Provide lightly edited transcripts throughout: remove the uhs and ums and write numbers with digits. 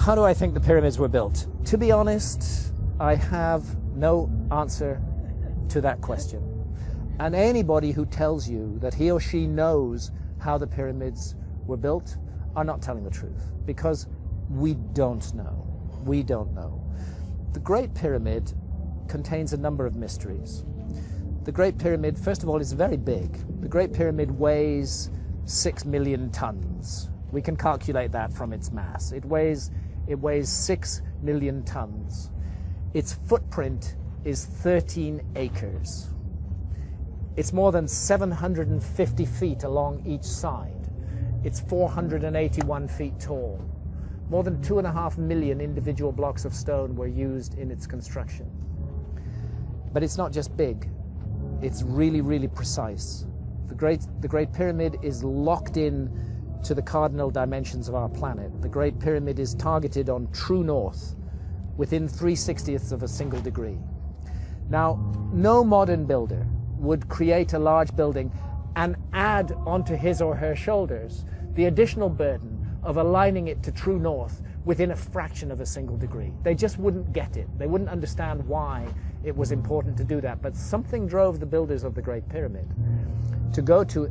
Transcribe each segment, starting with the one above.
How do I think the pyramids were built? To be honest, I have no answer to that question. And anybody who tells you that he or she knows how the pyramids were built are not telling the truth, because we don't know. We don't know. The Great Pyramid contains a number of mysteries. The Great Pyramid, first of all, is very big. The Great Pyramid weighs 6 million tons. We can calculate that from its mass. It weighs 6 million tons. Its footprint is 13 acres. It's more than 750 feet along each side. It's 481 feet tall. More than 2.5 million individual blocks of stone were used in its construction. But it's not just big, it's really, really precise. The Great Pyramid is locked in to the cardinal dimensions of our planet. The Great Pyramid is targeted on true north within 3/60ths of a single degree. Now, no modern builder would create a large building and add onto his or her shoulders the additional burden of aligning it to true north within a fraction of a single degree. They just wouldn't get it. They wouldn't understand why it was important to do that. But something drove the builders of the Great Pyramid to go to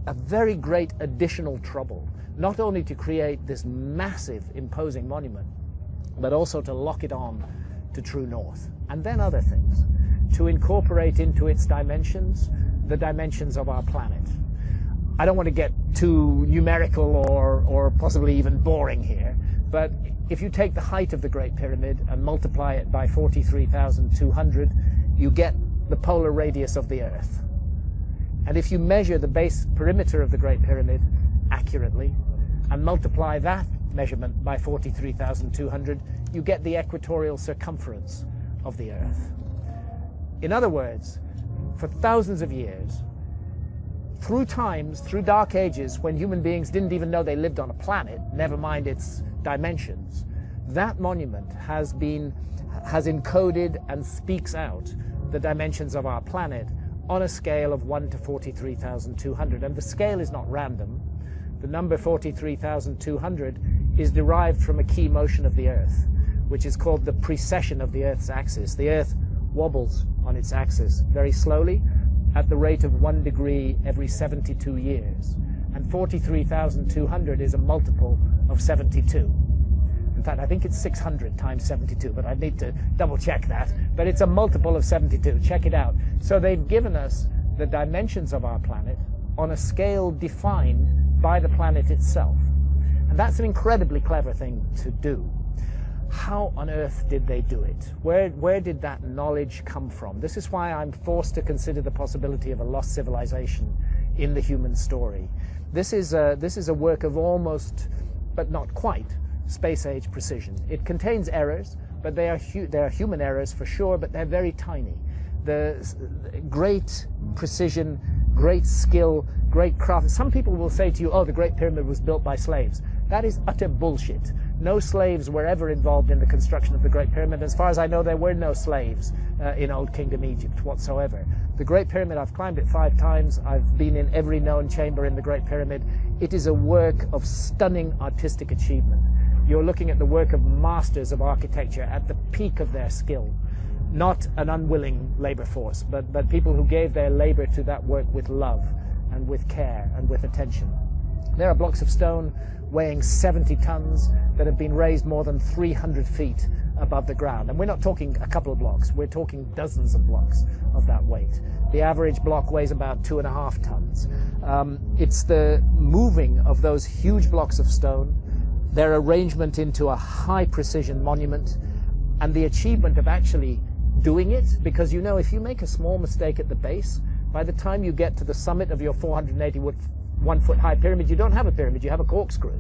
a very great additional trouble, not only to create this massive, imposing monument, but also to lock it on to true north. And then other things, to incorporate into its dimensions the dimensions of our planet. I don't want to get too numerical or possibly even boring here, but if you take the height of the Great Pyramid and multiply it by 43,200, you get the polar radius of the Earth. And if you measure the base perimeter of the Great Pyramid accurately and multiply that measurement by 43,200, you get the equatorial circumference of the Earth. In other words, for thousands of years, through times, through dark ages, when human beings didn't even know they lived on a planet, never mind its dimensions, that monument has encoded and speaks out the dimensions of our planet on a scale of 1 to 43,200. And the scale is not random. The number 43,200 is derived from a key motion of the Earth, which is called the precession of the Earth's axis. The Earth wobbles on its axis very slowly at the rate of 1 degree every 72 years. And 43,200 is a multiple of 72. In fact, I think it's 600 times 72, but I need to double check that. But it's a multiple of 72. Check it out. So they've given us the dimensions of our planet on a scale defined by the planet itself. And that's an incredibly clever thing to do. How on earth did they do it? Where did that knowledge come from? This is why I'm forced to consider the possibility of a lost civilization in the human story. This is a work of almost, but not quite, space-age precision. It contains errors, but they are human errors for sure, but they're very tiny. The great precision, great skill, great craft. Some people will say to you, oh, the Great Pyramid was built by slaves. That is utter bullshit. No slaves were ever involved in the construction of the Great Pyramid. As far as I know, there were no slaves in Old Kingdom Egypt whatsoever. The Great Pyramid, I've climbed it 5 times. I've been in every known chamber in the Great Pyramid. It is a work of stunning artistic achievement. You're looking at the work of masters of architecture at the peak of their skill. Not an unwilling labor force, but people who gave their labor to that work with love and with care and with attention. There are blocks of stone weighing 70 tons that have been raised more than 300 feet above the ground. And we're not talking a couple of blocks, we're talking dozens of blocks of that weight. The average block weighs about 2.5 tons. It's the moving of those huge blocks of stone, their arrangement into a high precision monument, and the achievement of actually doing it, because you know, if you make a small mistake at the base, by the time you get to the summit of your 481-foot high pyramid, you don't have a pyramid, you have a corkscrew.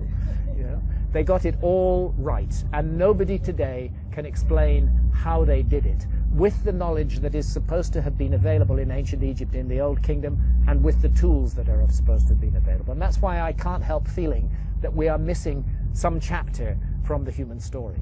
You know? They got it all right, and nobody today can explain how they did it, with the knowledge that is supposed to have been available in ancient Egypt, in the Old Kingdom, and with the tools that are supposed to have been available. And that's why I can't help feeling that we are missing some chapter from the human story.